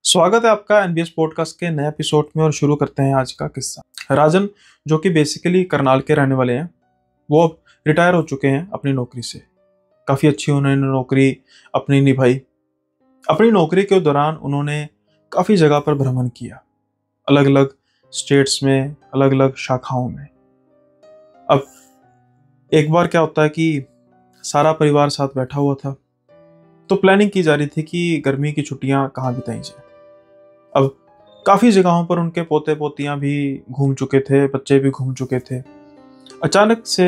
स्वागत है आपका एनबीएस पॉडकास्ट के नए एपिसोड में और शुरू करते हैं आज का किस्सा। राजन, जो कि बेसिकली करनाल के रहने वाले हैं, वो अब रिटायर हो चुके हैं अपनी नौकरी से। काफ़ी अच्छी उन्होंने नौकरी अपनी निभाई। अपनी नौकरी के दौरान उन्होंने काफ़ी जगह पर भ्रमण किया, अलग अलग स्टेट्स में, अलग अलग शाखाओं में। अब एक बार क्या होता है कि सारा परिवार साथ बैठा हुआ था, तो प्लानिंग की जा रही थी कि गर्मी की छुट्टियां कहाँ बिताई जाए। अब काफी जगहों पर उनके पोते पोतियां भी घूम चुके थे, बच्चे भी घूम चुके थे। अचानक से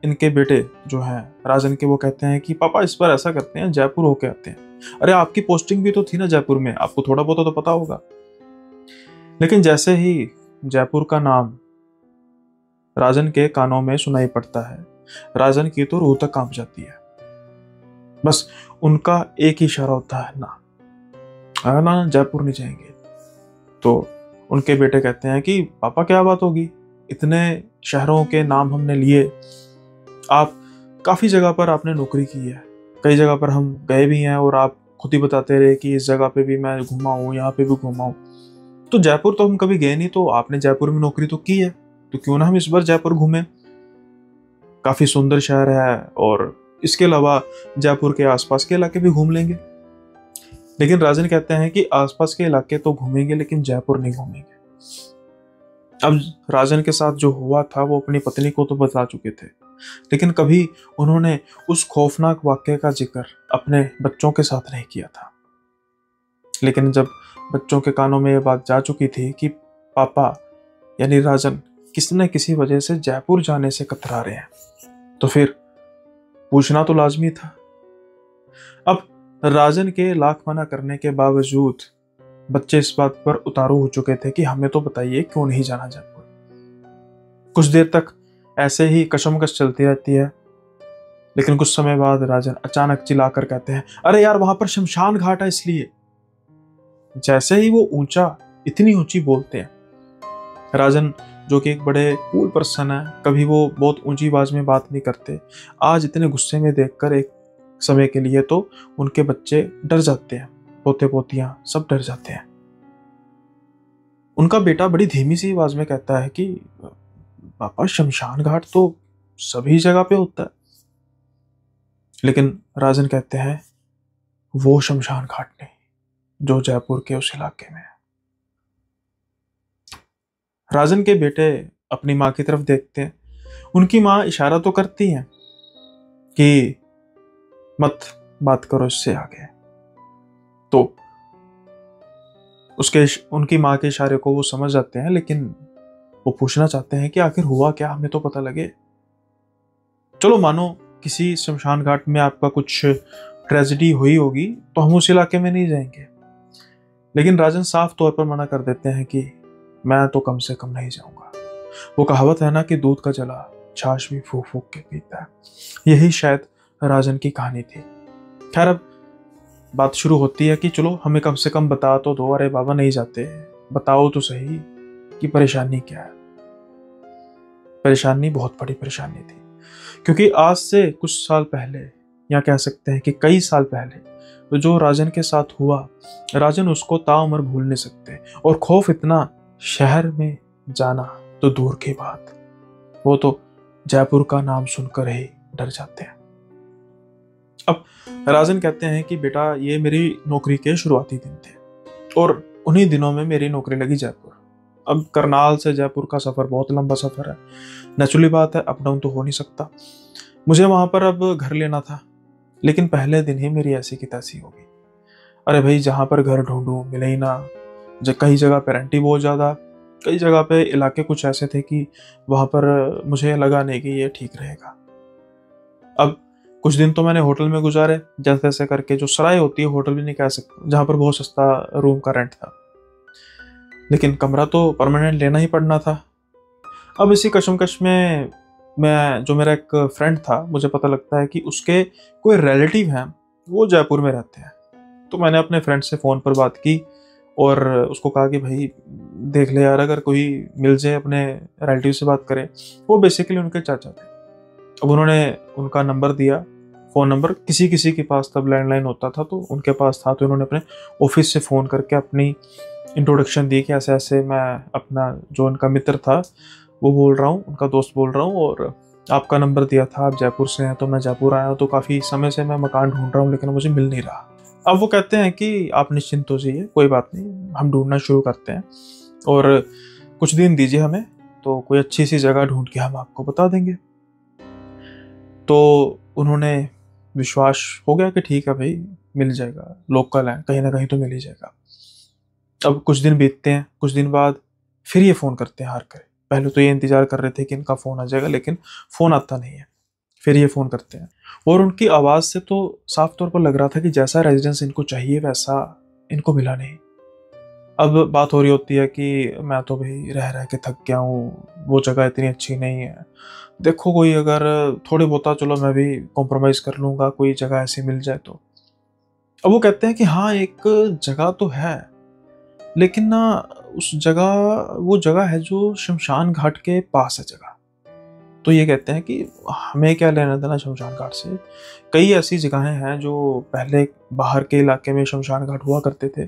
इनके बेटे जो हैं राजन के, वो कहते हैं कि पापा इस बार ऐसा करते हैं, जयपुर होके आते हैं। अरे आपकी पोस्टिंग भी तो थी ना जयपुर में, आपको थोड़ा बहुत तो पता होगा। लेकिन जैसे ही जयपुर का नाम राजन के कानों में सुनाई पड़ता है, राजन की तो रूह तक कांप जाती है। बस उनका एक ही इशारा होता है, ना ना, जयपुर नहीं जाएंगे। तो उनके बेटे कहते हैं कि पापा क्या बात होगी, इतने शहरों के नाम हमने लिए, आप काफ़ी जगह पर आपने नौकरी की है, कई जगह पर हम गए भी हैं और आप खुद ही बताते रहे कि इस जगह पे भी मैं घुमा हूँ, यहाँ पे भी घुमा हूँ। तो जयपुर तो हम कभी गए नहीं, तो आपने जयपुर में नौकरी तो की है, तो क्यों ना हम इस बार जयपुर घूमें। काफ़ी सुंदर शहर है और इसके अलावा जयपुर के आसपास के इलाके भी घूम लेंगे। लेकिन राजन कहते हैं कि आसपास के इलाके तो घूमेंगे लेकिन जयपुर नहीं घूमेंगे। अब राजन के साथ जो हुआ था वो अपनी पत्नी को तो बता चुके थे, लेकिन कभी उन्होंने उस खौफनाक वाक्य का जिक्र अपने बच्चों के साथ नहीं किया था। लेकिन जब बच्चों के कानों में ये बात जा चुकी थी कि पापा यानी राजन किसी न किसी वजह से जयपुर जाने से कतरा रहे हैं, तो फिर पूछना तो लाजमी था। अब राजन के लाख मना करने के बावजूद बच्चे इस बात पर उतारू हो चुके थे कि हमें तो बताइए क्यों नहीं जाना जयपुर। कुछ देर तक ऐसे ही कशमकश चलती रहती है, लेकिन कुछ समय बाद राजन अचानक चिल्लाकर कहते हैं, अरे यार वहां पर शमशान घाट है इसलिए। जैसे ही वो इतनी ऊंची बोलते हैं, राजन जो कि एक बड़े कूल पर्सन है, कभी वो बहुत ऊंची आवाज में बात नहीं करते, आज इतने गुस्से में देखकर एक समय के लिए तो उनके बच्चे डर जाते हैं, पोते पोतियां सब डर जाते हैं। उनका बेटा बड़ी धीमी सी आवाज में कहता है कि पापा शमशान घाट तो सभी जगह पे होता है। लेकिन राजन कहते हैं वो शमशान घाट नहीं जो जयपुर के उस इलाके में है। राजन के बेटे अपनी माँ की तरफ देखते हैं। उनकी माँ इशारा तो करती है कि मत बात करो इससे आगे, तो उनकी माँ के इशारे को वो समझ जाते हैं, लेकिन वो पूछना चाहते हैं कि आखिर हुआ क्या, हमें तो पता लगे। चलो मानो किसी शमशान घाट में आपका कुछ ट्रेजेडी हुई होगी तो हम उस इलाके में नहीं जाएंगे। लेकिन राजन साफ तौर पर मना कर देते हैं कि मैं तो कम से कम नहीं जाऊंगा। वो कहावत है ना कि दूध का जला छाछ भी फूक फूक के पीता है, यही शायद राजन की कहानी थी। खैर, अब बात शुरू होती है कि चलो हमें कम से कम बता तो दो। अरे बाबा नहीं जाते, बताओ तो सही कि परेशानी क्या है। परेशानी बहुत बड़ी परेशानी थी, क्योंकि आज से कुछ साल पहले, या कह सकते हैं कि कई साल पहले, तो जो राजन के साथ हुआ, राजन उसको ताउम्र भूल नहीं सकते। और खौफ इतना, शहर में जाना तो दूर की बात, वो तो जयपुर का नाम सुनकर ही डर जाते हैं। अब राजन कहते हैं कि बेटा ये मेरी नौकरी के शुरुआती दिन थे और उन्हीं दिनों में मेरी नौकरी लगी जयपुर। अब करनाल से जयपुर का सफ़र बहुत लंबा सफ़र है, नेचुरली बात है, अप डाउन तो हो नहीं सकता। मुझे वहाँ पर अब घर लेना था, लेकिन पहले दिन ही मेरी ऐसी की तैसी होगी। अरे भाई, जहाँ पर घर ढूंढूं मिले ही ना। कई जगह पे रेंट ही बहुत ज़्यादा, कई जगह पे इलाके कुछ ऐसे थे कि वहाँ पर मुझे लगा नहीं कि ये ठीक रहेगा। अब कुछ दिन तो मैंने होटल में गुजारे, जैसे तैसे करके, जो सराय होती है, होटल भी नहीं कह सकते, जहाँ पर बहुत सस्ता रूम का रेंट था। लेकिन कमरा तो परमानेंट लेना ही पड़ना था। अब इसी कशमकश में जो मेरा एक फ्रेंड था, मुझे पता लगता है कि उसके कोई रिलेटिव हैं, वो जयपुर में रहते हैं। तो मैंने अपने फ्रेंड से फ़ोन पर बात की और उसको कहा कि भाई देख ले यार, अगर कोई मिल जाए, अपने रिलेटिव से बात करें। वो बेसिकली उनके चाचा थे। अब उन्होंने उनका नंबर दिया फ़ोन नंबर किसी किसी के पास तब लैंडलाइन होता था, तो उनके पास था, तो इन्होंने अपने ऑफिस से फ़ोन करके अपनी इंट्रोडक्शन दी कि ऐसे ऐसे मैं अपना जो उनका मित्र था वो बोल रहा हूँ, उनका दोस्त बोल रहा हूँ, और आपका नंबर दिया था, आप जयपुर से हैं, तो मैं जयपुर आया हूँ, तो काफ़ी समय से मैं मकान ढूंढ रहा हूँ लेकिन मुझे मिल नहीं रहा। अब वो कहते हैं कि आप निश्चिंत हो जाइए, कोई बात नहीं, हम ढूंढना शुरू करते हैं और कुछ दिन दीजिए हमें, तो कोई अच्छी सी जगह ढूंढ के हम आपको बता देंगे। तो उन्होंने विश्वास हो गया कि ठीक है भाई, मिल जाएगा, लोकल है, कहीं ना कहीं तो मिल ही जाएगा। अब कुछ दिन बीतते हैं, कुछ दिन बाद फिर ये फ़ोन करते हैं हार कर। पहले तो ये इंतज़ार कर रहे थे कि इनका फ़ोन आ जाएगा, लेकिन फ़ोन आता नहीं है। फिर ये फ़ोन करते हैं और उनकी आवाज़ से तो साफ तौर पर लग रहा था कि जैसा रेजिडेंस इनको चाहिए वैसा इनको मिला नहीं। अब बात हो रही होती है कि मैं तो भाई रह रह के थक गया हूँ, वो जगह इतनी अच्छी नहीं है, देखो कोई अगर थोड़े बहुता, चलो मैं भी कॉम्प्रोमाइज़ कर लूँगा, कोई जगह ऐसी मिल जाए तो। अब वो कहते हैं कि हाँ, एक जगह तो है, लेकिन ना उस जगह, वो जगह है जो शमशान घाट के पास है जगह। तो ये कहते हैं कि हमें क्या लेना देना शमशान घाट से, कई ऐसी जगहें हैं जो पहले बाहर के इलाके में शमशान घाट हुआ करते थे,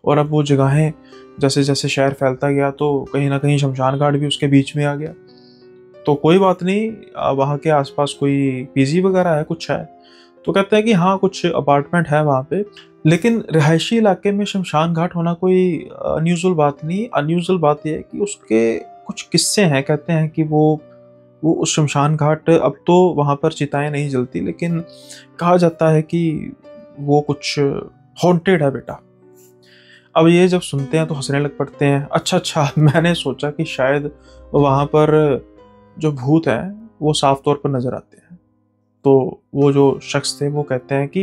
और अब वो जगहें जैसे जैसे शहर फैलता गया तो कहीं ना कहीं शमशान घाट भी उसके बीच में आ गया। तो कोई बात नहीं, वहाँ के आसपास कोई पीजी वगैरह है, कुछ है? तो कहते हैं कि हाँ, कुछ अपार्टमेंट है वहाँ पे, लेकिन रिहायशी इलाके में शमशान घाट होना कोई अनयूजुअल बात नहीं। अनयूजुअल बात यह है कि उसके कुछ किस्से हैं। कहते हैं कि वो उस शमशान घाट, अब तो वहाँ पर चिताएं नहीं जलती, लेकिन कहा जाता है कि वो कुछ हॉन्टेड है बेटा। अब ये जब सुनते हैं तो हंसने लग पड़ते हैं। अच्छा, मैंने सोचा कि शायद वहाँ पर जो भूत हैं वो साफ तौर पर नजर आते हैं। तो वो जो शख्स थे वो कहते हैं कि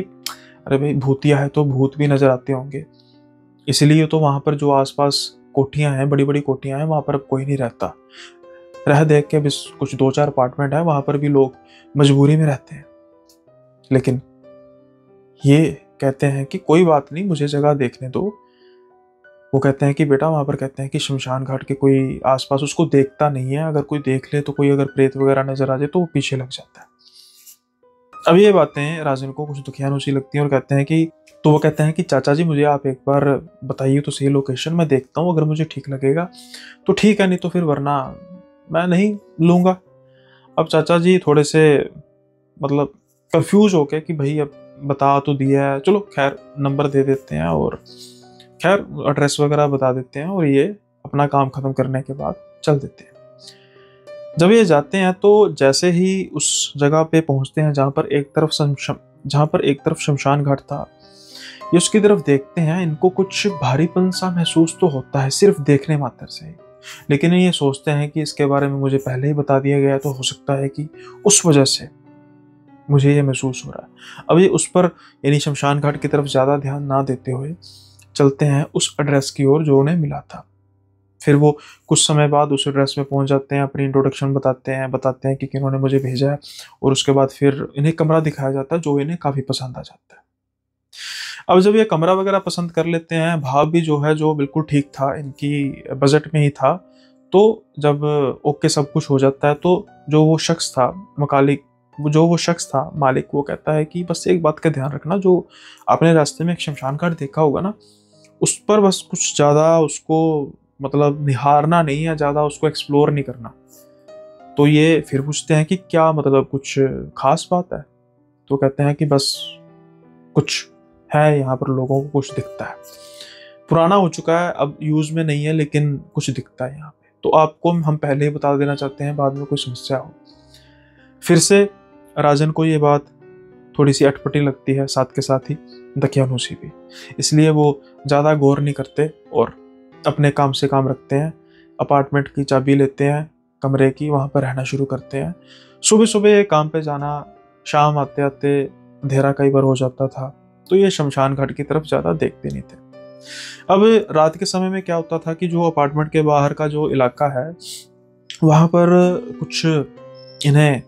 अरे भाई, भूतिया है तो भूत भी नजर आते होंगे, इसलिए तो वहाँ पर जो आसपास कोठियाँ हैं, बड़ी बड़ी कोठियाँ हैं, वहाँ पर अब कोई नहीं रहता। रह देख के बस कुछ 2-4 अपार्टमेंट है, वहाँ पर भी लोग मजबूरी में रहते हैं। लेकिन ये कहते हैं कि कोई बात नहीं, मुझे जगह देखने दो। वो कहते हैं कि बेटा, वहाँ पर कहते हैं कि शमशान घाट के कोई आसपास उसको देखता नहीं है, अगर कोई देख ले तो, कोई अगर प्रेत वगैरह नजर आ जाए तो वो पीछे लग जाता है। अब ये बातें राजन को कुछ दुखियानुसी लगती हैं और कहते हैं कि, तो वो कहते हैं कि चाचा जी, मुझे आप एक बार बताइए तो सही लोकेशन, मैं देखता हूँ, अगर मुझे ठीक लगेगा तो ठीक है, नहीं तो फिर वरना मैं नहीं लूँगा। अब चाचा जी थोड़े से मतलब कंफ्यूज हो गए कि भाई अब बता तो दिया है, चलो खैर नंबर दे देते हैं और खैर एड्रेस वगैरह बता देते हैं, और ये अपना काम खत्म करने के बाद चल देते हैं। जब ये जाते हैं तो जैसे ही उस जगह पे पहुंचते हैं जहाँ पर एक तरफ शमशान घाट था, ये उसकी तरफ देखते हैं, इनको कुछ भारीपन सा महसूस तो होता है सिर्फ देखने मात्र से ही, लेकिन ये सोचते हैं कि इसके बारे में मुझे पहले ही बता दिया गया, तो हो सकता है कि उस वजह से मुझे ये महसूस हो रहा है। अब ये उस पर यानी शमशान घाट की तरफ ज़्यादा ध्यान ना देते हुए चलते हैं उस एड्रेस की ओर जो उन्हें मिला था। फिर वो कुछ समय बाद उस एड्रेस में पहुंच जाते हैं, अपनी इंट्रोडक्शन बताते हैं कि किन्होंने मुझे भेजा है, और उसके बाद फिर इन्हें कमरा दिखाया जाता है जो इन्हें काफ़ी पसंद आ जाता है। अब जब ये कमरा वगैरह पसंद कर लेते हैं, भाव भी जो है जो बिल्कुल ठीक था, इनकी बजट में ही था, तो जब ओके सब कुछ हो जाता है तो जो वो शख्स था मालिक, वो कहता है कि बस एक बात का ध्यान रखना, जो आपने रास्ते में एक शमशान घाट देखा होगा ना, उस पर बस कुछ ज़्यादा उसको मतलब निहारना नहीं है, ज़्यादा उसको एक्सप्लोर नहीं करना। तो ये फिर पूछते हैं कि क्या मतलब कुछ खास बात है? तो कहते हैं कि बस कुछ है, यहाँ पर लोगों को कुछ दिखता है, पुराना हो चुका है, अब यूज में नहीं है, लेकिन कुछ दिखता है यहाँ पे, तो आपको हम पहले ही बता देना चाहते हैं, बाद में कोई समस्या हो। फिर से राजन को ये बात थोड़ी सी अटपटी लगती है, साथ के साथ ही दकियानूसी भी, इसलिए वो ज़्यादा गौर नहीं करते और अपने काम से काम रखते हैं। अपार्टमेंट की चाबी लेते हैं कमरे की, वहाँ पर रहना शुरू करते हैं। सुबह सुबह काम पे जाना, शाम आते आते अंधेरा कई बार हो जाता था, तो ये शमशान घाट की तरफ ज़्यादा देखते नहीं थे। अब रात के समय में क्या होता था कि जो अपार्टमेंट के बाहर का जो इलाका है, वहाँ पर कुछ इन्हें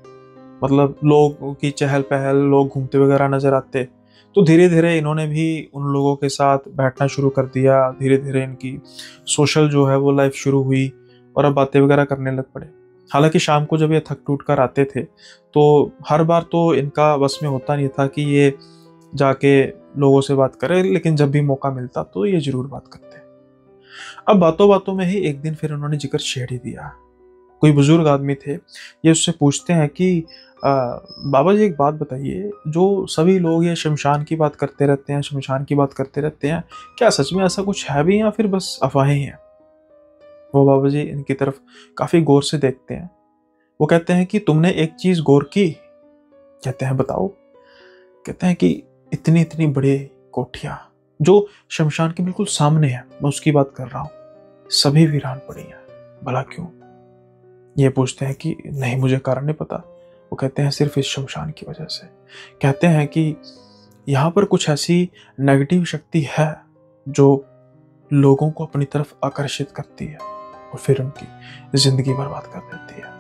मतलब लोगों की चहल पहल, लोग घूमते वगैरह नजर आते, तो धीरे धीरे इन्होंने भी उन लोगों के साथ बैठना शुरू कर दिया। धीरे धीरे इनकी सोशल जो है वो लाइफ शुरू हुई और अब बातें वगैरह करने लग पड़े। हालांकि शाम को जब ये थक टूट कर आते थे तो हर बार तो इनका बस में होता नहीं था कि ये जाके लोगों से बात करे, लेकिन जब भी मौका मिलता तो ये जरूर बात करते। अब बातों बातों में ही एक दिन फिर उन्होंने जिक्र छेड़ ही दिया। कोई बुजुर्ग आदमी थे, ये उससे पूछते हैं कि बाबा जी एक बात बताइए, जो सभी लोग ये शमशान की बात करते रहते हैं, शमशान की बात करते रहते हैं, क्या सच में ऐसा कुछ है भी या फिर बस अफवाहें हैं? वो बाबा जी इनकी तरफ काफी गौर से देखते हैं। वो कहते हैं कि तुमने एक चीज गौर की? कहते हैं बताओ। कहते हैं कि इतनी इतनी बड़ी कोठियां जो शमशान के बिल्कुल सामने है, मैं उसकी बात कर रहा हूं, सभी वीरान पड़ी हैं, भला क्यों? ये पूछते हैं कि नहीं, मुझे कारण नहीं पता। वो कहते हैं सिर्फ इस शमशान की वजह से। कहते हैं कि यहाँ पर कुछ ऐसी नेगेटिव शक्ति है जो लोगों को अपनी तरफ आकर्षित करती है और फिर उनकी जिंदगी बर्बाद कर देती है।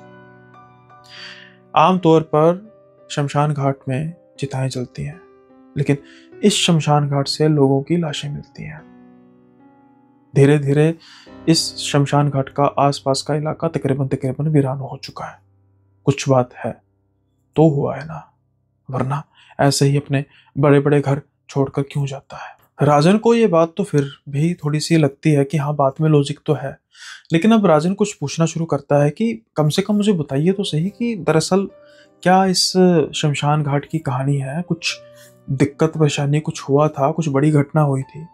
आमतौर पर शमशान घाट में चिताएं जलती हैं, लेकिन इस शमशान घाट से लोगों की लाशें मिलती हैं। धीरे धीरे इस शमशान घाट का आसपास का इलाका तकरीबन वीरान हो चुका है। कुछ बात है तो हुआ है ना, वरना ऐसे ही अपने बड़े बड़े घर छोड़कर क्यों जाता है? राजन को ये बात तो फिर भी थोड़ी सी लगती है कि हाँ, बात में लॉजिक तो है, लेकिन अब राजन कुछ पूछना शुरू करता है कि कम से कम मुझे बताइए तो सही कि दरअसल क्या इस शमशान घाट की कहानी है, कुछ दिक्कत परेशानी कुछ हुआ था, कुछ बड़ी घटना हुई थी?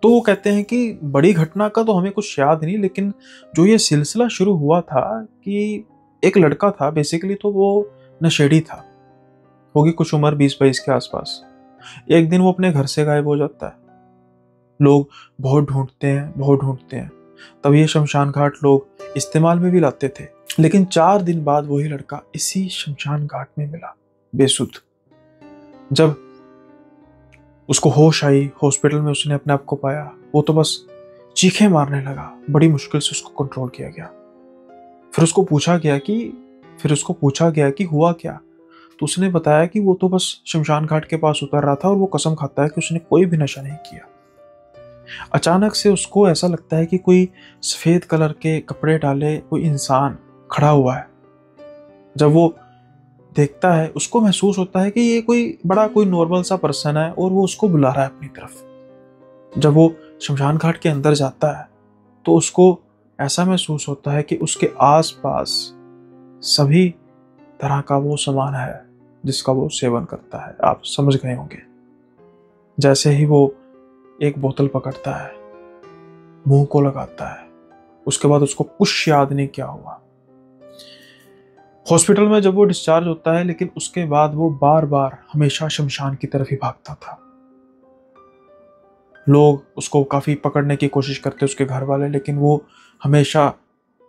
तो वो कहते हैं कि बड़ी घटना का तो हमें कुछ याद नहीं, लेकिन जो ये सिलसिला शुरू हुआ था कि एक लड़का था, बेसिकली तो वो नशेड़ी था, होगी कुछ उम्र 20-22 के आसपास। एक दिन वो अपने घर से गायब हो जाता है। लोग बहुत ढूंढते हैं, तब ये शमशान घाट लोग इस्तेमाल में भी लाते थे। लेकिन 4 दिन बाद वही लड़का इसी शमशान घाट में मिला, बेसुध। जब उसको होश आई, हॉस्पिटल में उसने अपने आप को पाया, वो तो बस चीखें मारने लगा। बड़ी मुश्किल से उसको कंट्रोल किया गया। फिर उसको पूछा गया कि हुआ क्या? तो उसने बताया कि वो तो बस शमशान घाट के पास उतर रहा था और वो कसम खाता है कि उसने कोई भी नशा नहीं किया। अचानक से उसको ऐसा लगता है कि कोई सफेद कलर के कपड़े डाले कोई इंसान खड़ा हुआ है। जब वो देखता है, उसको महसूस होता है कि ये कोई नॉर्मल सा पर्सन है और वो उसको बुला रहा है अपनी तरफ। जब वो शमशान घाट के अंदर जाता है तो उसको ऐसा महसूस होता है कि उसके आसपास सभी तरह का वो सामान है जिसका वो सेवन करता है। आप समझ गए होंगे। जैसे ही वो एक बोतल पकड़ता है, मुंह को लगाता है, उसके बाद उसको कुछ याद नहीं क्या हुआ। हॉस्पिटल में जब वो डिस्चार्ज होता है, लेकिन उसके बाद वो बार बार हमेशा शमशान की तरफ ही भागता था। लोग उसको काफी पकड़ने की कोशिश करते, उसके घर वाले, लेकिन वो हमेशा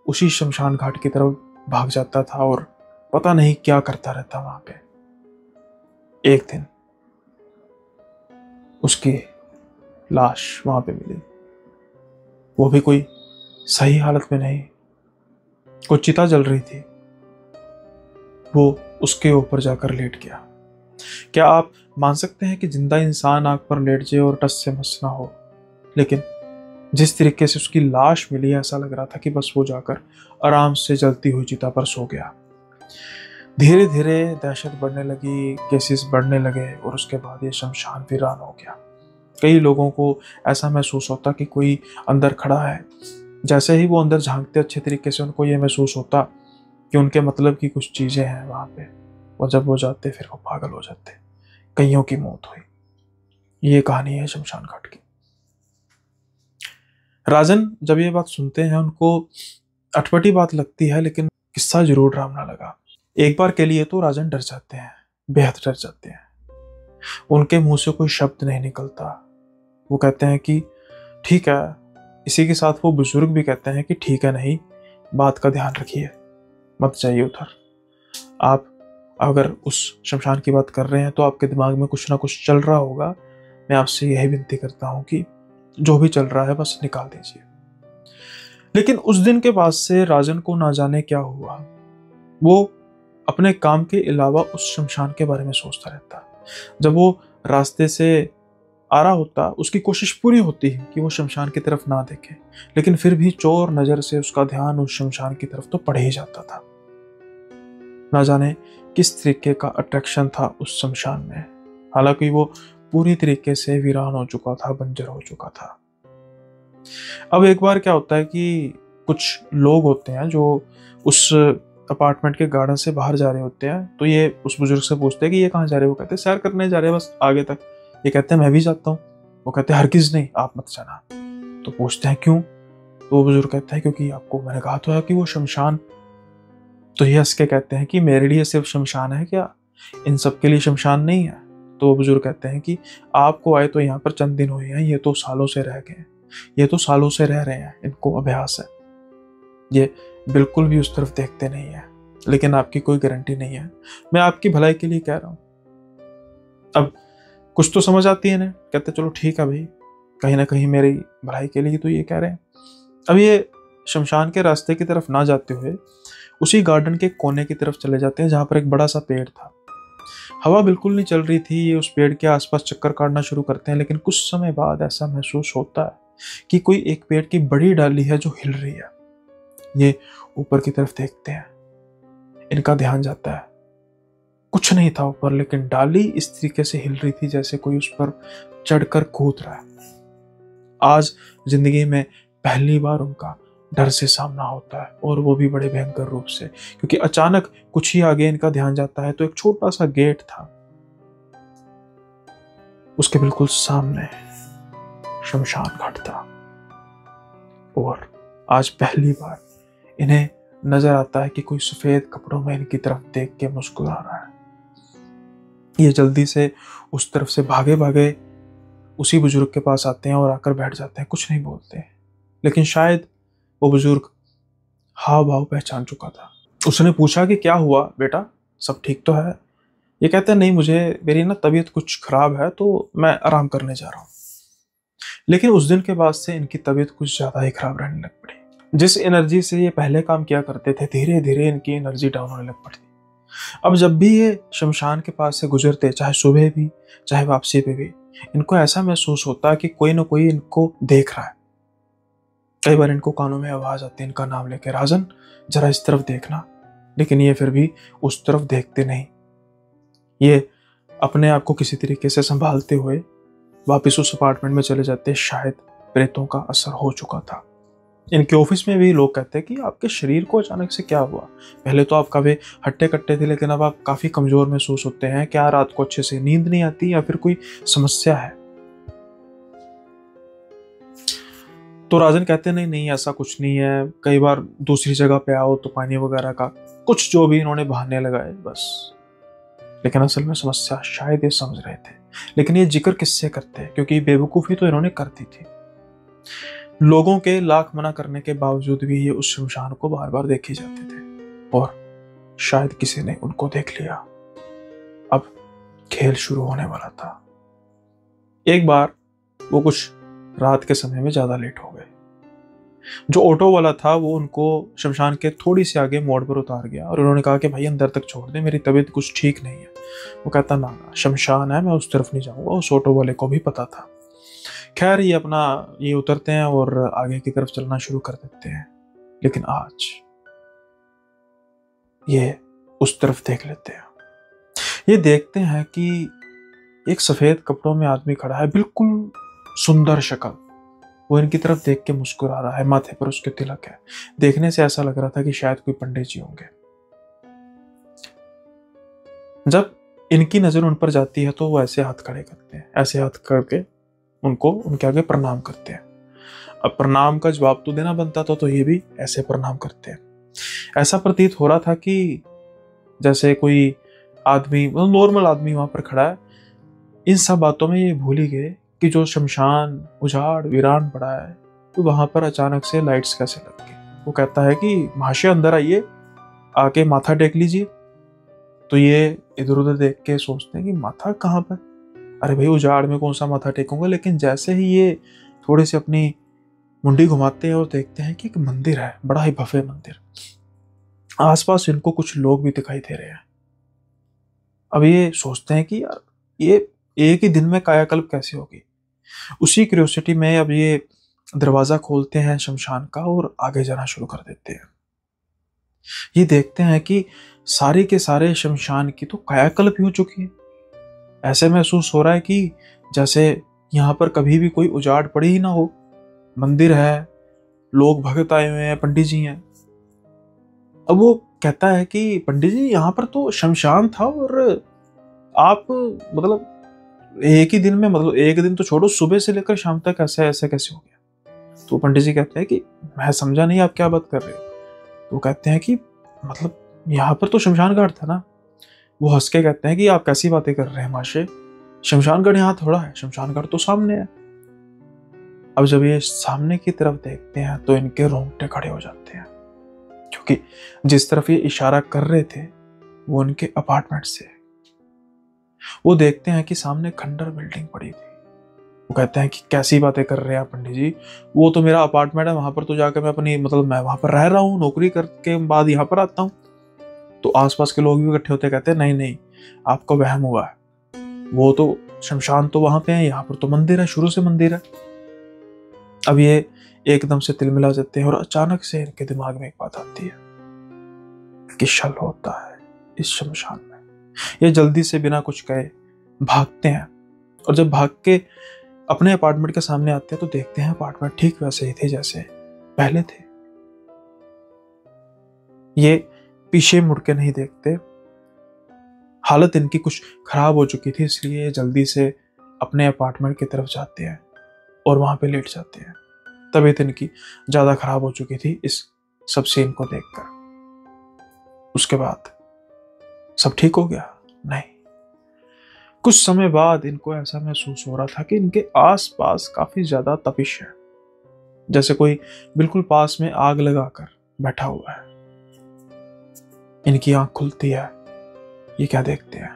उसी शमशान घाट की तरफ भाग जाता था और पता नहीं क्या करता रहता वहां पे। एक दिन उसकी लाश वहां पे मिली, वो भी कोई सही हालत में नहीं, कुछ चिता जल रही थी। वो उसके ऊपर जाकर लेट गया। क्या आप मान सकते हैं कि जिंदा इंसान आग पर लेट जाए और टस से मस ना हो? लेकिन जिस तरीके से उसकी लाश मिली, ऐसा लग रहा था कि बस वो जाकर आराम से जलती हुई चिता पर सो गया। धीरे धीरे दहशत बढ़ने लगी, केसेस बढ़ने लगे और उसके बाद ये शमशान वीरान हो गया। कई लोगों को ऐसा महसूस होता कि कोई अंदर खड़ा है। जैसे ही वो अंदर झांकते, अच्छे तरीके से उनको ये महसूस होता कि उनके मतलब की कुछ चीजें हैं वहां पे, और जब वो जाते फिर वो पागल हो जाते। कईयों की मौत हुई। ये कहानी है शमशान घाट की। राजन जब ये बात सुनते हैं, उनको अटपटी बात लगती है, लेकिन किस्सा जरूर डरावना लगा। एक बार के लिए तो राजन डर जाते हैं, बेहद डर जाते हैं। उनके मुंह से कोई शब्द नहीं निकलता। वो कहते हैं कि ठीक है। इसी के साथ वो बुजुर्ग भी कहते हैं कि ठीक है, नहीं, बात का ध्यान रखिए, मत जाइए उधर। आप अगर उस शमशान की बात कर रहे हैं तो आपके दिमाग में कुछ ना कुछ चल रहा होगा। मैं आपसे यही विनती करता हूं कि जो भी चल रहा है बस निकाल दीजिए। लेकिन उस दिन के बाद से राजन को ना जाने क्या हुआ, वो अपने काम के अलावा उस शमशान के बारे में सोचता रहता। जब वो रास्ते से आ रहा होता, उसकी कोशिश पूरी होती है कि वो शमशान की तरफ ना देखे, लेकिन फिर भी चोर नजर से उसका ध्यान उस शमशान की तरफ तो पड़ ही जाता था। ना जाने किस तरीके का अट्रैक्शन था उस शमशान में। हालांकि वो पूरी तरीके से वीरान हो चुका था, बंजर हो चुका था। अब एक बार क्या होता है कि कुछ लोग होते हैं जो उस अपार्टमेंट के गार्डन से बाहर जा रहे होते हैं, तो ये उस बुजुर्ग से पूछते हैं कि ये कहाँ जा रहे हो। वो कहते हैं सैर करने जा रहे हैं, बस आगे तक। ये कहते हैं मैं भी जाता हूँ। वो कहते हैं हरगिज नहीं, आप मत जाना। तो पूछते हैं क्यों। तो वो बुजुर्ग कहता है क्योंकि आपको मैंने कहा तो है कि वो शमशान। तो ये हंस के कहते हैं कि मेरे लिए सिर्फ शमशान है क्या, इन सब के लिए शमशान नहीं है। तो वो बुजुर्ग कहते हैं कि आपको आए तो यहाँ पर चंद दिन हुए हैं, ये तो सालों से रह गए, ये तो सालों से रह रहे हैं, इनको अभ्यास है, ये बिल्कुल भी उस तरफ देखते नहीं है। लेकिन आपकी कोई गारंटी नहीं है, मैं आपकी भलाई के लिए कह रहा हूं। अब कुछ तो समझ आती है ना। कहते चलो ठीक है भाई, कहीं ना कहीं मेरी भलाई के लिए तो ये कह रहे हैं। अब ये शमशान के रास्ते की तरफ ना जाते हुए उसी गार्डन के कोने की तरफ चले जाते हैं जहां पर एक बड़ा सा पेड़ था। हवा बिल्कुल नहीं चल रही थी। ये उस पेड़ के आसपास चक्कर काटना शुरू करते हैं, लेकिन कुछ समय बाद ऐसा महसूस होता है कि कोई एक पेड़ की बड़ी डाली है जो हिल रही है। ये ऊपर की तरफ देखते हैं, इनका ध्यान जाता है, कुछ नहीं था ऊपर, लेकिन डाली इस तरीके से हिल रही थी जैसे कोई उस पर चढ़कर कूद रहा है। आज जिंदगी में पहली बार उनका डर से सामना होता है, और वो भी बड़े भयंकर रूप से, क्योंकि अचानक कुछ ही आगे इनका ध्यान जाता है तो एक छोटा सा गेट था, उसके बिल्कुल सामने शमशान घाट था। और आज पहली बार इन्हें नजर आता है कि कोई सफेद कपड़ों में इनकी तरफ देख के मुस्कुरा रहा है। ये जल्दी से उस तरफ से भागे भागे उसी बुजुर्ग के पास आते हैं और आकर बैठ जाते हैं, कुछ नहीं बोलते। लेकिन शायद वो बुजुर्ग हाव भाव पहचान चुका था। उसने पूछा कि क्या हुआ बेटा, सब ठीक तो है। ये कहते हैं नहीं, मेरी ना तबीयत कुछ खराब है तो मैं आराम करने जा रहा हूँ। लेकिन उस दिन के बाद से इनकी तबीयत कुछ ज्यादा ही खराब रहने लग पड़ी। जिस एनर्जी से ये पहले काम किया करते थे, धीरे धीरे इनकी एनर्जी डाउन होने लग पड़ी। अब जब भी ये शमशान के पास से गुजरते, चाहे सुबह भी चाहे वापसी पे भी, इनको ऐसा महसूस होता है कि कोई ना कोई इनको देख रहा है। कई बार इनको कानों में आवाज आती है इनका नाम लेके, राजन जरा इस तरफ देखना। लेकिन ये फिर भी उस तरफ देखते नहीं। ये अपने आप को किसी तरीके से संभालते हुए वापस उस अपार्टमेंट में चले जाते। शायद प्रेतों का असर हो चुका था। इनके ऑफिस में भी लोग कहते हैं कि आपके शरीर को अचानक से क्या हुआ, पहले तो आप काफी हट्टे कट्टे थे, लेकिन अब आप काफी कमजोर महसूस होते हैं। क्या रात को अच्छे से नींद नहीं आती या फिर कोई समस्या है। तो राजन कहते नहीं नहीं ऐसा कुछ नहीं है, कई बार दूसरी जगह पे आओ तो पानी वगैरह का कुछ जो भी इन्होंने बहाने लगाए बस। लेकिन असल में समस्या शायद ये समझ रहे थे, लेकिन ये जिक्र किससे करते, क्योंकि बेवकूफी तो इन्होंने कर दी थी। लोगों के लाख मना करने के बावजूद भी ये उस शमशान को बार बार देखे जाते थे, और शायद किसी ने उनको देख लिया। अब खेल शुरू होने वाला था। एक बार वो कुछ रात के समय में ज्यादा लेट हो गए। जो ऑटो वाला था वो उनको शमशान के थोड़ी सी आगे मोड़ पर उतार गया, और उन्होंने कहा कि भाई अंदर तक छोड़ दे, मेरी तबीयत कुछ ठीक नहीं है। वो कहता ना ना, शमशान है, मैं उस तरफ नहीं जाऊंगा। उस ऑटो वाले को भी पता था। खैर ये उतरते हैं और आगे की तरफ चलना शुरू कर देते हैं। लेकिन आज ये उस तरफ देख लेते हैं। ये देखते हैं कि एक सफेद कपड़ों में आदमी खड़ा है, बिल्कुल सुंदर शक्ल। वो इनकी तरफ देख के मुस्कुरा रहा है, माथे पर उसके तिलक है। देखने से ऐसा लग रहा था कि शायद कोई पंडित जी होंगे। जब इनकी नजर उन पर जाती है तो वो ऐसे हाथ खड़े करते हैं, ऐसे हाथ करके उनको उनके आगे प्रणाम करते हैं। अब प्रणाम का जवाब तो देना बनता था, तो ये भी ऐसे प्रणाम करते हैं। ऐसा प्रतीत हो रहा था कि जैसे कोई आदमी, नॉर्मल आदमी वहां पर खड़ा है। इन सब बातों में ये भूल ही गए कि जो शमशान उजाड़ वीरान पड़ा है, तो वहां पर अचानक से लाइट्स कैसे लग गई। वो कहता है कि महाशय अंदर आइए, आके माथा टेक लीजिए। तो ये इधर उधर देख के सोचते हैं कि माथा कहाँ पर, अरे भाई उजाड़ में कौन सा माथा टेकूंगा। लेकिन जैसे ही ये थोड़े से अपनी मुंडी घुमाते हैं और देखते हैं कि एक मंदिर है, बड़ा ही भव्य मंदिर। आसपास इनको कुछ लोग भी दिखाई दे रहे हैं। अब ये सोचते हैं कि यार ये एक ही दिन में कायाकल्प कैसे होगी। उसी क्यूरियोसिटी में अब ये दरवाजा खोलते हैं शमशान का और आगे जाना शुरू कर देते हैं। ये देखते हैं कि सारे के सारे शमशान की तो कायाकल्प ही हो चुकी है। ऐसे महसूस हो रहा है कि जैसे यहाँ पर कभी भी कोई उजाड़ पड़ी ही ना हो। मंदिर है, लोग भगत आए हुए हैं, पंडित जी हैं। अब वो कहता है कि पंडित जी यहाँ पर तो शमशान था और आप मतलब एक ही दिन में, मतलब एक दिन तो छोड़ो, सुबह से लेकर शाम तक ऐसे ऐसे कैसे हो गया? तो पंडित जी कहते हैं कि मैं समझा नहीं आप क्या बात कर रहे हो। तो कहते हैं कि मतलब यहाँ पर तो शमशान घाट था ना। वो हंस के कहते हैं कि आप कैसी बातें कर रहे हैं महाशय, शमशान घाट यहाँ थोड़ा है, शमशान घाट तो सामने है। अब जब ये सामने की तरफ देखते हैं तो इनके रोंगटे खड़े हो जाते हैं, क्योंकि जिस तरफ ये इशारा कर रहे थे वो उनके अपार्टमेंट से। वो देखते हैं कि सामने खंडर बिल्डिंग पड़ी थी। वो कहते हैं कि कैसी बातें कर रहे हैं आप पंडित जी, वो तो मेरा अपार्टमेंट है, वहां पर तो जाकर मैं अपनी मतलब मैं वहां पर रह रहा हूँ, नौकरी करके बाद यहाँ पर आता हूँ। तो आसपास के लोग भी इकट्ठे होते कहते हैं नहीं नहीं, आपको वहम हुआ है, वो तो शमशान तो वहां पे है, यहाँ पर तो मंदिर है, शुरू से मंदिर है। अब ये एकदम से तिलमिला जाते हैं और अचानक से इनके दिमाग में एक बात आती है कि शल होता है इस शमशान में। ये जल्दी से बिना कुछ कहे भागते हैं और जब भाग के अपने अपार्टमेंट के सामने आते हैं तो देखते हैं अपार्टमेंट ठीक वैसे ही थे जैसे पहले थे। ये पीछे मुड़ के नहीं देखते। हालत इनकी कुछ खराब हो चुकी थी, इसलिए ये जल्दी से अपने अपार्टमेंट की तरफ जाते हैं और वहां पे लेट जाते हैं। तबीयत इनकी ज्यादा खराब हो चुकी थी इस सब सीन को देखकर। उसके बाद सब ठीक हो गया? नहीं। कुछ समय बाद इनको ऐसा महसूस हो रहा था कि इनके आसपास काफी ज्यादा तपिश है, जैसे कोई बिल्कुल पास में आग लगाकर बैठा हुआ है। इनकी आंख खुलती है। ये क्या देखते हैं?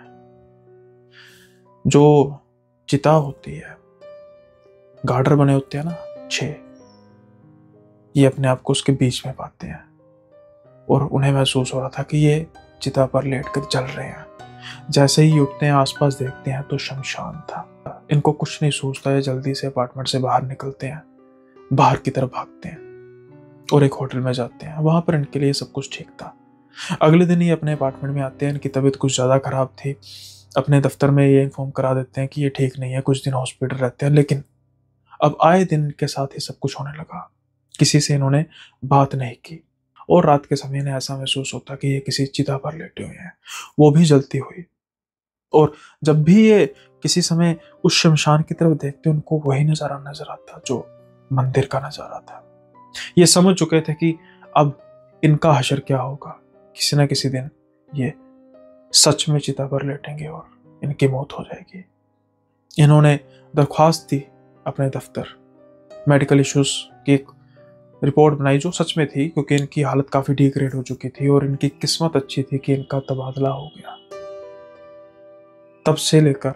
जो चिता होती है, गार्डर बने होते हैं ना 6, ये अपने आप को उसके बीच में पाते हैं और उन्हें महसूस हो रहा था कि ये चिता पर लेटकर जल रहे हैं। जैसे ही उठते हैं आसपास देखते हैं तो शमशान था। इनको कुछ नहीं सूझता है, जल्दी से अपार्टमेंट से बाहर निकलते हैं, बाहर की तरफ भागते हैं और एक होटल में जाते हैं। वहां पर इनके लिए सब कुछ ठीक था। अगले दिन ही अपने अपार्टमेंट में आते हैं। इनकी तबीयत कुछ ज्यादा खराब थी। अपने दफ्तर में ये इन्फॉर्म करा देते हैं कि ये ठीक नहीं है, कुछ दिन हॉस्पिटल रहते हैं। लेकिन अब आए दिन इनके साथ ही सब कुछ होने लगा। किसी से इन्होंने बात नहीं की और रात के समय इन्हें ऐसा महसूस होता कि ये किसी चिता पर लेटे हुए हैं, वो भी जलती हुई। और जब भी ये किसी समय उस शमशान की तरफ देखते उनको वही नजारा नजर आता जो मंदिर का नजारा था। ये समझ चुके थे कि अब इनका हशर क्या होगा, किसी न किसी दिन ये सच में चिता पर लेटेंगे और इनकी मौत हो जाएगी। इन्होंने दरख्वास्त दी अपने दफ्तर, मेडिकल इश्यूज की एक रिपोर्ट बनाई जो सच में थी, क्योंकि इनकी हालत काफी डिग्रेड हो चुकी थी और इनकी किस्मत अच्छी थी कि इनका तबादला हो गया। तब से लेकर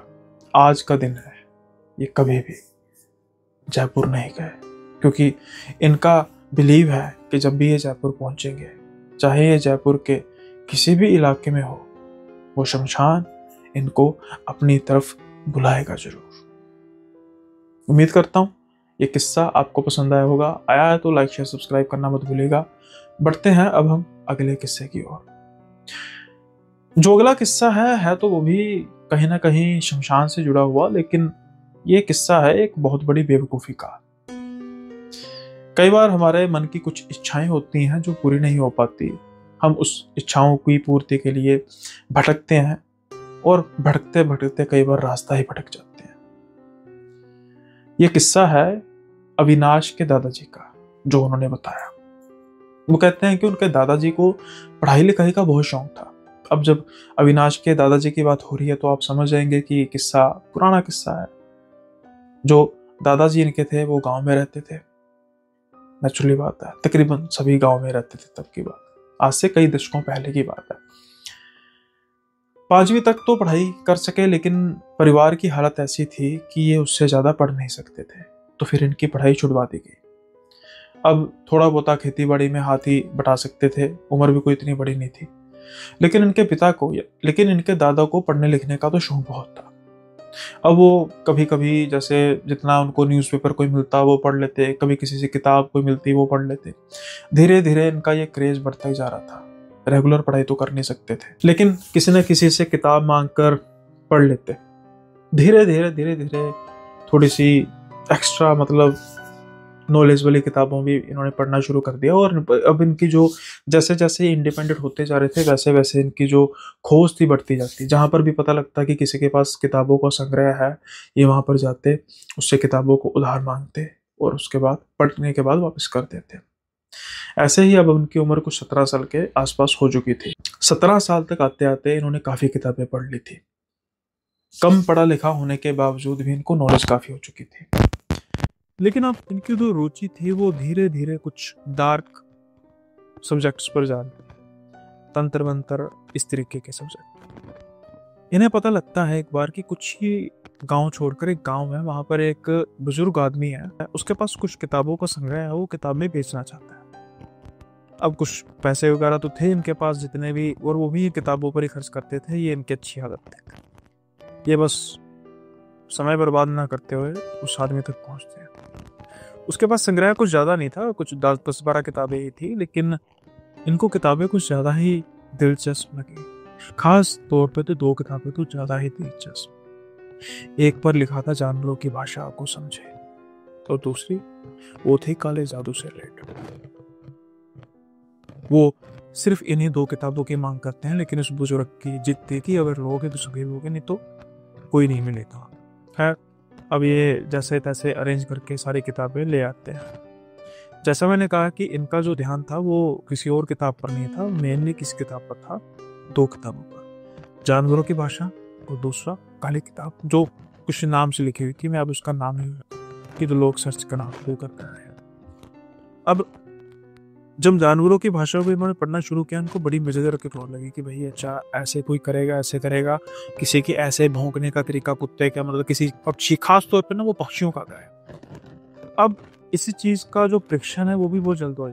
आज का दिन है, ये कभी भी जयपुर नहीं गए, क्योंकि इनका बिलीव है कि जब भी ये जयपुर पहुंचेंगे, चाहे ये जयपुर के किसी भी इलाके में हो, वो शमशान इनको अपनी तरफ बुलाएगा जरूर। उम्मीद करता हूं ये किस्सा आपको पसंद आया होगा। आया है तो लाइक शेयर सब्सक्राइब करना मत भूलिएगा। बढ़ते हैं अब हम अगले किस्से की ओर। जो अगला किस्सा है तो वो भी कहीं ना कहीं शमशान से जुड़ा हुआ, लेकिन ये किस्सा है एक बहुत बड़ी बेवकूफी का। कई बार हमारे मन की कुछ इच्छाएं होती हैं जो पूरी नहीं हो पाती। हम उस इच्छाओं की पूर्ति के लिए भटकते हैं और भटकते भटकते कई बार रास्ता ही भटक जाते हैं। यह किस्सा है अविनाश के दादाजी का, जो उन्होंने बताया। वो कहते हैं कि उनके दादाजी को पढ़ाई लिखाई का बहुत शौक था। अब जब अविनाश के दादाजी की बात हो रही है तो आप समझ जाएंगे कि ये किस्सा पुराना किस्सा है। जो दादाजी इनके थे वो गांव में रहते थे। नेचुरली बात है, तकरीबन सभी गांव में रहते थे तब की बात, आज से कई दशकों पहले की बात है। 5वीं तक तो पढ़ाई कर सके, लेकिन परिवार की हालत ऐसी थी कि ये उससे ज्यादा पढ़ नहीं सकते थे, तो फिर इनकी पढ़ाई छुड़वा दी गई। अब थोड़ा बहुता खेती बाड़ी में हाथ ही बटा सकते थे, उम्र भी कोई इतनी बड़ी नहीं थी। लेकिन इनके दादा को पढ़ने लिखने का तो शौक बहुत था। अब वो कभी कभी जैसे जितना उनको न्यूज़पेपर कोई मिलता वो पढ़ लेते, कभी किसी से किताब कोई मिलती वो पढ़ लेते। धीरे धीरे इनका ये क्रेज बढ़ता ही जा रहा था। रेगुलर पढ़ाई तो कर नहीं सकते थे, लेकिन किसी न किसी से किताब मांग कर पढ़ लेते। धीरे धीरे धीरे धीरे थोड़ी सी एक्स्ट्रा मतलब नॉलेज वाली किताबों भी इन्होंने पढ़ना शुरू कर दिया। और अब इनकी जो जैसे जैसे इंडिपेंडेंट होते जा रहे थे वैसे वैसे इनकी जो खोज थी बढ़ती जाती। जहाँ पर भी पता लगता कि किसी के पास किताबों का संग्रह है, ये वहाँ पर जाते, उससे किताबों को उधार मांगते और उसके बाद पढ़ने के बाद वापस कर देते। ऐसे ही अब उनकी उम्र कुछ 17 साल के आसपास हो चुकी थी। 17 साल तक आते आते इन्होंने काफ़ी किताबें पढ़ ली थी। कम पढ़ा लिखा होने के बावजूद भी इनको नॉलेज काफ़ी हो चुकी थी। लेकिन अब इनकी जो रुचि थी वो धीरे धीरे कुछ डार्क सब्जेक्ट्स पर जा रही, तंत्र मंत्र इस तरीके के सब्जेक्ट। इन्हें पता लगता है एक बार कि कुछ ही गांव छोड़कर एक गांव है, वहां पर एक बुजुर्ग आदमी है, उसके पास कुछ किताबों का संग्रह है, वो किताबें बेचना चाहता है। अब कुछ पैसे वगैरह तो थे इनके पास जितने भी, और वो भी किताबों पर ही खर्च करते थे। ये इनकी अच्छी आदत थी। ये बस समय बर्बाद ना करते हुए उस आदमी तक पहुंचते हैं। उसके पास संग्रह कुछ ज़्यादा नहीं था, कुछ 10-12 किताबें ही थी, लेकिन इनको किताबें कुछ ज़्यादा ही दिलचस्प लगी। खास तौर पे तो 2 किताबें तो ज़्यादा ही दिलचस्प। एक पर लिखा था जानवरों की भाषा को समझे, और दूसरी वो थी काले जादू से रिलेटेड। वो सिर्फ इन्हीं 2 किताबों की मांग करते हैं, लेकिन उस बुजुर्ग की जिद थी कि अगर लोगे तो सभी लोगे, नहीं तो कोई नहीं मिलेगा। खैर, अब ये जैसे तैसे अरेंज करके सारी किताबें ले आते हैं। जैसा मैंने कहा कि इनका जो ध्यान था वो किसी और किताब पर नहीं था, मेनली किस किताब पर था, 2 किताबों पर, जानवरों की भाषा और दूसरा काली किताब, जो कुछ नाम से लिखी हुई थी। मैं अब उसका नाम नहीं कि तो लोग सर्च करना शुरू कर रहे हैं। अब जब जानवरों की भाषा को इन्होंने पढ़ना शुरू किया, उनको बड़ी मजेदार रोने लगी कि भाई अच्छा ऐसे कोई करेगा, ऐसे करेगा, किसी के ऐसे भौंकने का तरीका, कुत्ते का मतलब किसी पक्षी, खास तौर पर ना वो पक्षियों का गाय। अब इसी चीज का जो परीक्षण है वो भी बहुत जल्द हुआ।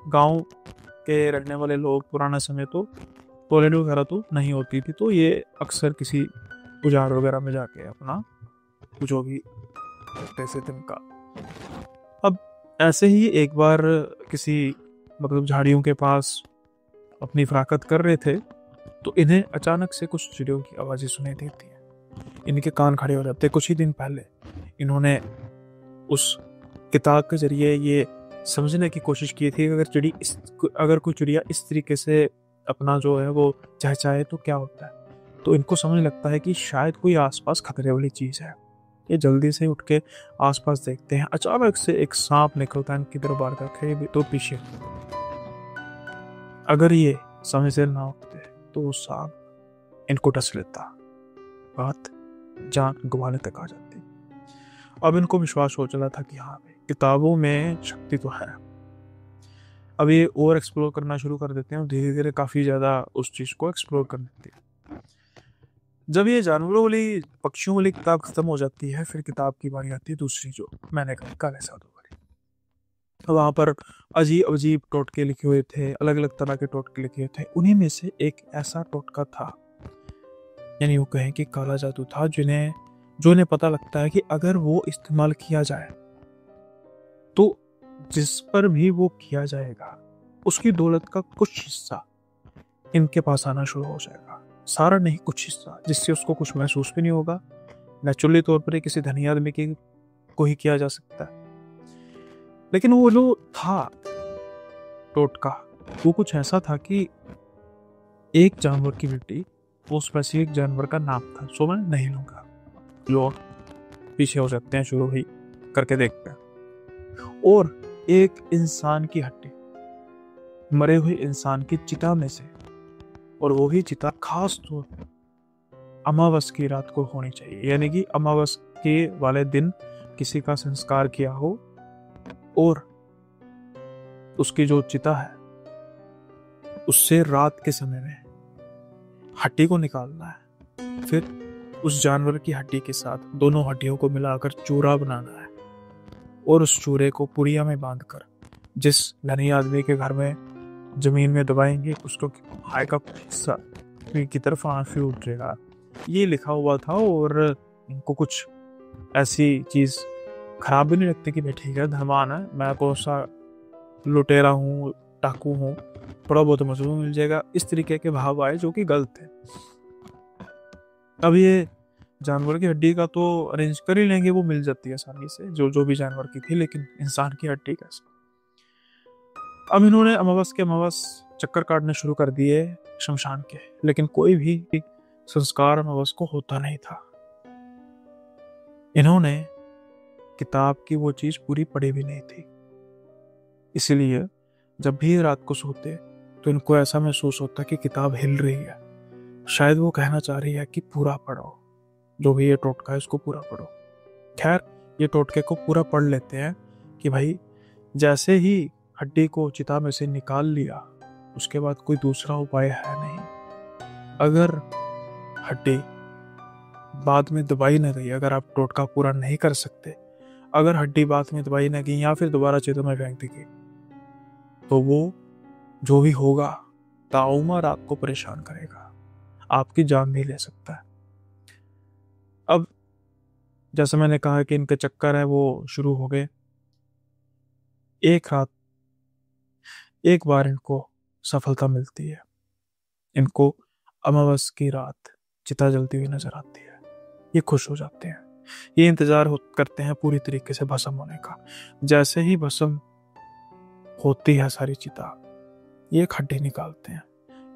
गांव के रहने वाले लोग, पुराना समय तो टॉयलेट वगैरह तो नहीं होती थी, तो ये अक्सर किसी उजाड़ वगैरह में जाके अपना जो भी पैसे थे उनका। अब ऐसे ही एक बार किसी मतलब झाड़ियों के पास अपनी फराकत कर रहे थे, तो इन्हें अचानक से कुछ चिड़ियों की आवाज़ें सुनाई देती हैं। इनके कान खड़े हो जाते। कुछ ही दिन पहले इन्होंने उस किताब के जरिए ये समझने की कोशिश की थी कि अगर कोई चिड़िया इस तरीके से अपना जो है वो चहचहाए तो क्या होता है। तो इनको समझ लगता है कि शायद कोई आसपास खतरे वाली चीज़ है। ये जल्दी से उठ के आसपास देखते हैं। अचानक से एक सांप निकलता है इनकी तरफ, बार करके तो पीछे। अगर ये समय से ना उठते तो सांप इनको डस लेता, बात जान गंवाने तक आ जाती। अब इनको विश्वास हो चला था कि हाँ भाई, किताबों में शक्ति तो है। अब ये और एक्सप्लोर करना शुरू कर देते हैं और धीरे धीरे काफ़ी ज़्यादा उस चीज़ को एक्सप्लोर कर लेते हैं। जब ये जानवरों वाली, पक्षियों वाली किताब खत्म हो जाती है, फिर किताब की बारी आती है दूसरी, जो मैंने कहा काले जादू वाली। वहाँ पर अजीब अजीब टोटके लिखे हुए थे, अलग अलग तरह के टोटके लिखे हुए थे। उन्हीं में से एक ऐसा टोटका था, यानी वो कहें कि काला जादू था, जो इन्हें पता लगता है कि अगर वो इस्तेमाल किया जाए तो जिस पर भी वो किया जाएगा उसकी दौलत का कुछ हिस्सा इनके पास आना शुरू हो जाएगा। सारा नहीं, कुछ हिस्सा, जिससे उसको कुछ महसूस भी नहीं होगा। नेचुरली तौर पर किसी धनी आदमी को ही किया जा सकता है। लेकिन वो जो था टोटका, वो कुछ ऐसा था कि एक जानवर की बेटी, वो स्पेसिफिक जानवर का नाम था, सो मैं नहीं लूंगा, लोग पीछे हो सकते हैं, शुरू ही करके देखते हैं। और एक इंसान की हड्डी, मरे हुए इंसान की चिता में से, और वो ही चिता खास तौर पर अमावस की रात को होनी चाहिए, यानी कि अमावस के वाले दिन किसी का संस्कार किया हो और उसकी जो चिता है उससे रात के समय में हड्डी को निकालना है, फिर उस जानवर की हड्डी के साथ दोनों हड्डियों को मिलाकर चूरा बनाना है, और उस चूरे को पुड़िया में बांधकर जिस धनी आदमी के घर में जमीन में दबाएंगे, उसको हाय का हिस्सा की तरफ आंसू उठेगा। ये लिखा हुआ था और इनको कुछ ऐसी चीज़ खराब भी नहीं लगती कि भाई ठीक है धनवान है, मैं कौन सा लुटेरा हूँ, डाकू हूँ, थोड़ा बहुत मुझे मिल जाएगा, इस तरीके के भाव आए जो कि गलत है। अब ये जानवर की हड्डी का तो अरेंज कर ही लेंगे, वो मिल जाती है आसानी से जो भी जानवर की थी, लेकिन इंसान की हड्डी कैसे? अब इन्होंने अमावस के अमावस चक्कर काटने शुरू कर दिए शमशान के, लेकिन कोई भी संस्कार अमावस को होता नहीं था। इन्होंने किताब की वो चीज पूरी पढ़ी भी नहीं थी, इसलिए जब भी रात को सोते तो इनको ऐसा महसूस होता कि किताब हिल रही है, शायद वो कहना चाह रही है कि पूरा पढ़ो, जो भी ये टोटका है इसको पूरा पढ़ो। खैर ये टोटके को पूरा पढ़ लेते हैं कि भाई जैसे ही हड्डी को चिता में से निकाल लिया उसके बाद कोई दूसरा उपाय है नहीं। अगर हड्डी बाद में दबाई न गई, अगर आप टोटका पूरा नहीं कर सकते, अगर हड्डी बाद में दबाई न गई या फिर दोबारा चिता में फेंक दी गई, तो वो जो भी होगा ताउमर आपको परेशान करेगा, आपकी जान भी ले सकता है। अब जैसे मैंने कहा कि इनके चक्कर है वो शुरू हो गए। एक रात एक बार इनको सफलता मिलती है, इनको अमावस की रात चिता जलती हुई नजर आती है। ये खुश हो जाते हैं, ये इंतजार करते हैं पूरी तरीके से भस्म होने का। जैसे ही भस्म होती है सारी चिता, ये एक हड्डी निकालते हैं,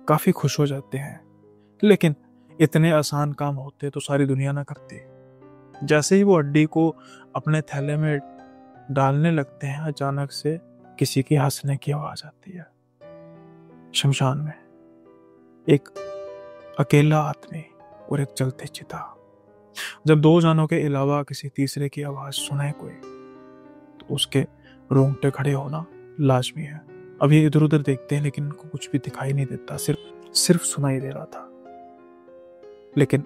काफी खुश हो जाते हैं। लेकिन इतने आसान काम होते तो सारी दुनिया ना करती। जैसे ही वो हड्डी को अपने थैले में डालने लगते हैं, अचानक से किसी की हंसने की आवाज आती है। शमशान में एक अकेला आदमी और एक जलते चिता। जब दो जानों के अलावा किसी तीसरे की आवाज सुने कोई, तो उसके रोंगटे खड़े होना लाजमी है। अब ये इधर उधर देखते हैं लेकिन इनको कुछ भी दिखाई नहीं देता, सिर्फ सुनाई दे रहा था। लेकिन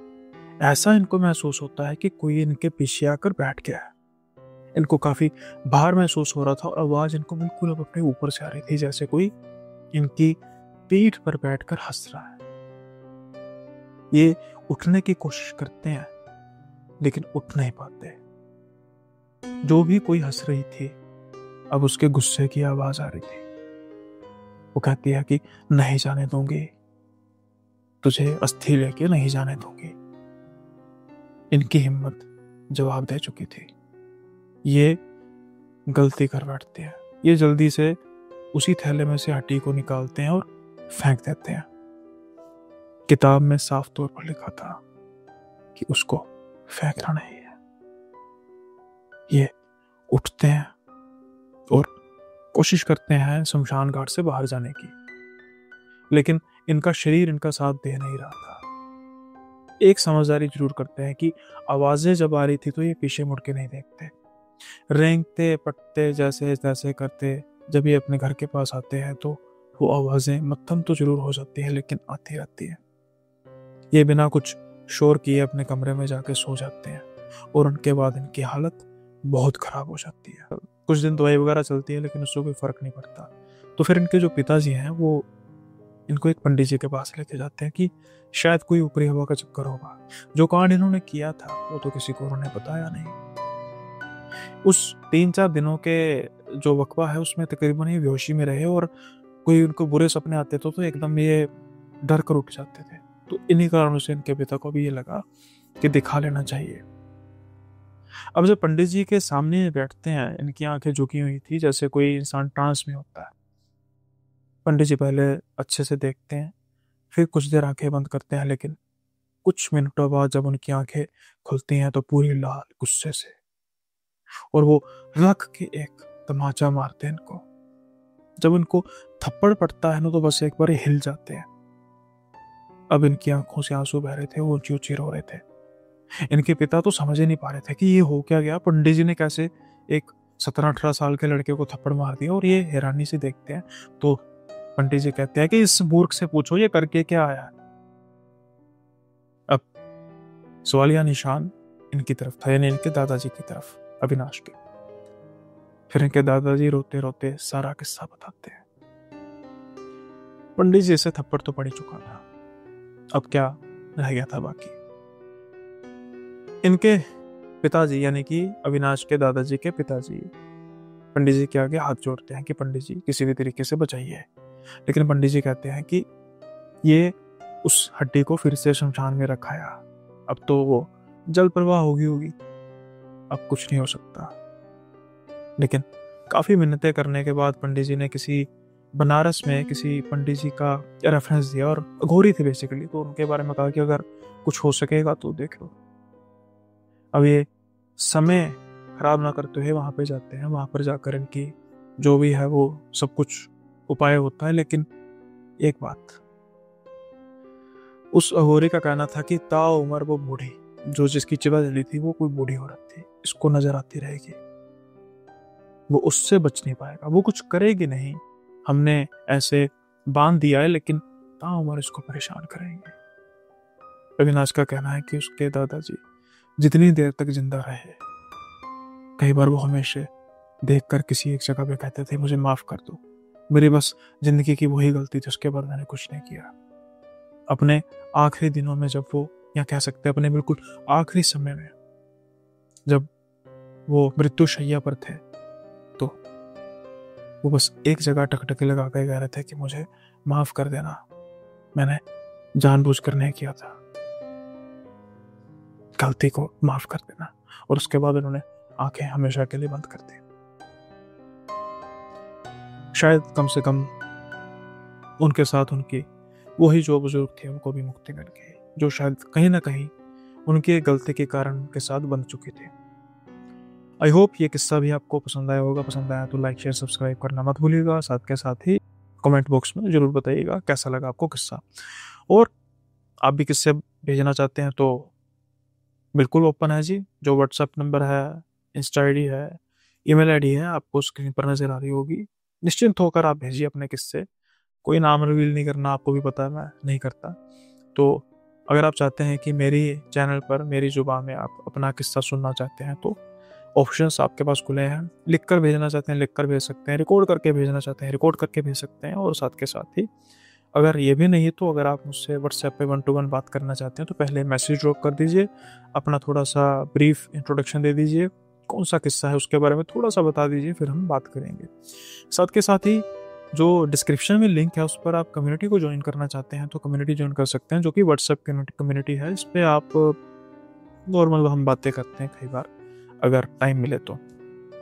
ऐसा इनको महसूस होता है कि कोई इनके पीछे आकर बैठ गया है। इनको काफी भार महसूस हो रहा था और आवाज इनको बिल्कुल अब अपने ऊपर से आ रही थी, जैसे कोई इनकी पीठ पर बैठकर हंस रहा है। ये उठने की कोशिश करते हैं लेकिन उठ नहीं पाते। जो भी कोई हंस रही थी अब उसके गुस्से की आवाज आ रही थी। वो कहती है कि नहीं जाने दूंगी, तुझे अस्थि लेके नहीं जाने दूंगी। इनकी हिम्मत जवाब दे चुकी थी। ये गलती कर बैठते हैं। ये जल्दी से उसी थैले में से हड्डी को निकालते हैं और फेंक देते हैं। किताब में साफ तौर पर लिखा था कि उसको फेंकना नहीं है। ये उठते हैं और कोशिश करते हैं शमशान घाट से बाहर जाने की, लेकिन इनका शरीर इनका साथ दे नहीं रहा था। एक समझदारी जरूर करते हैं कि आवाजें जब आ रही थी तो ये पीछे मुड़ के नहीं देखते। रेंगते पटते जैसे जैसे करते जब ये अपने घर के पास आते हैं तो वो आवाजें मत्थम तो जरूर हो जाती है लेकिन आती रहती है। ये बिना कुछ शोर किए अपने कमरे में जाके सो जाते हैं और उनके बाद इनकी हालत बहुत खराब हो जाती है। कुछ दिन दवाई वगैरह चलती है लेकिन उससे कोई फर्क नहीं पड़ता। तो फिर इनके जो पिताजी हैं वो इनको एक पंडित जी के पास लेके जाते हैं कि शायद कोई ऊपरी हवा का चक्कर होगा। जो कांड इन्होंने किया था वो तो किसी को उन्होंने बताया नहीं। उस 3-4 दिनों के जो वकवा है उसमें तकरीबन ये बेहोशी में रहे और कोई उनको बुरे सपने आते थे तो एकदम ये डर कर उठ जाते थे। तो इन्हीं कारणों से इनके पिता को भी ये लगा कि दिखा लेना चाहिए। अब जब पंडित जी के सामने बैठते हैं, इनकी आंखें झुकी हुई थी जैसे कोई इंसान ट्रांस में होता है। पंडित जी पहले अच्छे से देखते हैं, फिर कुछ देर आंखें बंद करते हैं, लेकिन कुछ मिनटों बाद जब उनकी आंखें खुलती हैं तो पूरी लाल गुस्से से, और वो रख के एक तमाचा मारते हैं इनको। जब इनको थप्पड़ पड़ता है ना तो बस एक बार हिल जाते हैं। अब इनकी आंखों से आंसू बह रहे थे, वो ऊंची ऊंची रो रहे थे। इनके पिता तो समझ ही नहीं पा रहे थे कि ये हो क्या गया। पंडित जी ने कैसे एक 17-18 साल के लड़के को थप्पड़ मार दिया, और ये हैरानी से देखते हैं। तो पंडित जी कहते हैं कि इस मूर्ख से पूछो ये करके क्या आया है। अब सवालिया निशान इनकी तरफ था, यानी इनके दादाजी की तरफ, अविनाश के। फिर इनके दादाजी रोते रोते सारा किस्सा बताते हैं। पंडित जी से थप्पड़ तो पड़ ही चुका था, अब क्या रह गया था बाकी। इनके पिताजी यानी कि अविनाश के दादाजी के पिताजी पंडित जी के आगे हाथ जोड़ते हैं कि पंडित जी किसी भी तरीके से बचाइए। लेकिन पंडित जी कहते हैं कि ये उस हड्डी को फिर से शमशान में रखाया, अब तो वो जल प्रवाह होगी, अब कुछ नहीं हो सकता। लेकिन काफी मिन्नतें करने के बाद पंडित जी ने किसी बनारस में किसी पंडित जी का रेफरेंस दिया, और अघोरी थे बेसिकली, तो उनके बारे में कहा कि अगर कुछ हो सकेगा तो देख लो। अब ये समय खराब ना करते हुए वहां पे जाते हैं। वहां पर जाकर इनकी जो भी है वो सब कुछ उपाय होता है। लेकिन एक बात, उस अघोरी का कहना था कि ताउम्र वो बूढ़ी जो जिसकी चिता जली थी वो कोई बूढ़ी औरत थी, इसको नजर आती रहेगी, वो उससे बच नहीं पाएगा, वो कुछ करेगी नहीं। हमने ऐसे बांध दिया है लेकिन ताउम्र इसको परेशान करेंगे। अविनाश का कहना है कि उसके दादाजी जितनी देर तक जिंदा रहे, कई बार वो हमेशा देखकर किसी एक जगह पे कहते थे मुझे माफ कर दो, मेरी बस जिंदगी की वही गलती थी, उसके बाद मैंने कुछ नहीं किया। अपने आखिरी दिनों में जब वो, या कह सकते हैं अपने बिल्कुल आखिरी समय में जब वो मृत्यु शैया पर थे, तो वो बस एक जगह टकटकी लगा कर कह रहे थे कि मुझे माफ कर देना, मैंने जानबूझकर नहीं किया था, गलती को माफ कर देना। और उसके बाद उन्होंने आंखें हमेशा के लिए बंद कर दी। शायद कम से कम उनके साथ उनकी वही जो बुजुर्ग थे उनको भी मुक्ति मिल गई, जो शायद कहीं ना कहीं उनकी गलती के कारण उनके साथ बन चुकी थी। आई होप ये किस्सा भी आपको पसंद आया होगा। पसंद आया तो लाइक शेयर सब्सक्राइब करना मत भूलिएगा। साथ के साथ ही कमेंट बॉक्स में जरूर बताइएगा कैसा लगा आपको किस्सा, और आप भी किस्से भेजना चाहते हैं तो बिल्कुल ओपन है जी। जो व्हाट्सएप नंबर है, इंस्टा आईडी है, ईमेल आईडी है, आपको स्क्रीन पर नजर आ रही होगी। निश्चिंत होकर आप भेजिए अपने किस्से। कोई नाम रिवील नहीं करना, आपको भी पता है मैं नहीं करता। तो अगर आप चाहते हैं कि मेरी चैनल पर मेरी जुबान में आप अपना किस्सा सुनना चाहते हैं तो ऑप्शंस आपके पास खुले हैं। लिख कर भेजना चाहते हैं लिख कर भेज सकते हैं, रिकॉर्ड करके भेजना चाहते हैं रिकॉर्ड करके भेज सकते हैं। और साथ के साथ ही अगर ये भी नहीं है तो अगर आप मुझसे व्हाट्सएप पे 1-to-1 बात करना चाहते हैं तो पहले मैसेज ड्रॉप कर दीजिए, अपना थोड़ा सा ब्रीफ इंट्रोडक्शन दे दीजिए, कौन सा किस्सा है उसके बारे में थोड़ा सा बता दीजिए, फिर हम बात करेंगे। साथ के साथ ही जो डिस्क्रिप्शन में लिंक है उस पर आप कम्युनिटी को ज्वाइन करना चाहते हैं तो कम्युनिटी ज्वाइन कर सकते हैं, जो कि व्हाट्सएप कम्युनिटी है। इस पर आप नॉर्मल हम बातें करते हैं कई बार अगर टाइम मिले तो।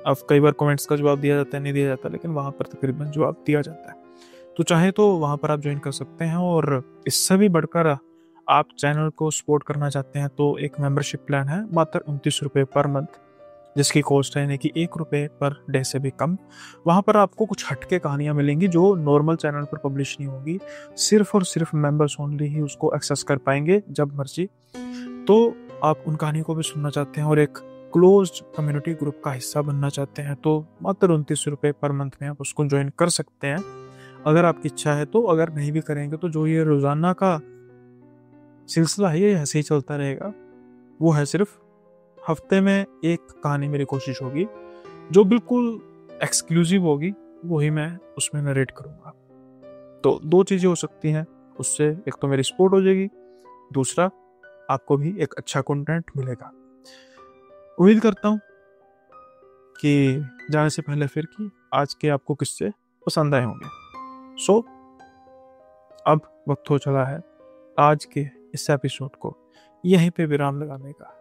अब कई बार कमेंट्स का जवाब दिया जाता है, नहीं दिया जाता, लेकिन वहाँ पर तकरीबन जवाब दिया जाता है। तो चाहे तो वहाँ पर आप ज्वाइन कर सकते हैं। और इससे भी बढ़कर आप चैनल को सपोर्ट करना चाहते हैं तो एक मेंबरशिप प्लान है मात्र 29 रुपये पर मंथ, जिसकी कॉस्ट है यानी कि 1 रुपये पर डे से भी कम। वहाँ पर आपको कुछ हटके कहानियाँ मिलेंगी जो नॉर्मल चैनल पर पब्लिश नहीं होगी, सिर्फ और सिर्फ मेंबर्स ओनली ही उसको एक्सेस कर पाएंगे जब मर्जी। तो आप उन कहानियों को भी सुनना चाहते हैं और एक क्लोज्ड कम्युनिटी ग्रुप का हिस्सा बनना चाहते हैं तो मात्र 29 रुपये पर मंथ में आप उसको ज्वाइन कर सकते हैं अगर आपकी इच्छा है तो। अगर नहीं भी करेंगे तो जो ये रोजाना का सिलसिला है ये ऐसे ही चलता रहेगा। वो है सिर्फ हफ्ते में एक कहानी मेरी कोशिश होगी जो बिल्कुल एक्सक्लूसिव होगी, वही मैं उसमें नरेट करूंगा। तो 2 चीजें हो सकती हैं उससे, एक तो मेरी सपोर्ट हो जाएगी, दूसरा आपको भी एक अच्छा कंटेंट मिलेगा। उम्मीद करता हूँ कि जाने से पहले फिर कि आज के आपको किस्से पसंद आए होंगे। सो अब वक्त हो चला है आज के इस एपिसोड को यहीं पे विराम लगाने का।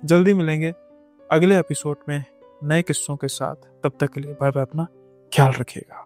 जल्दी मिलेंगे अगले एपिसोड में नए किस्सों के साथ। तब तक के लिए बाय बाय, अपना ख्याल रखिएगा।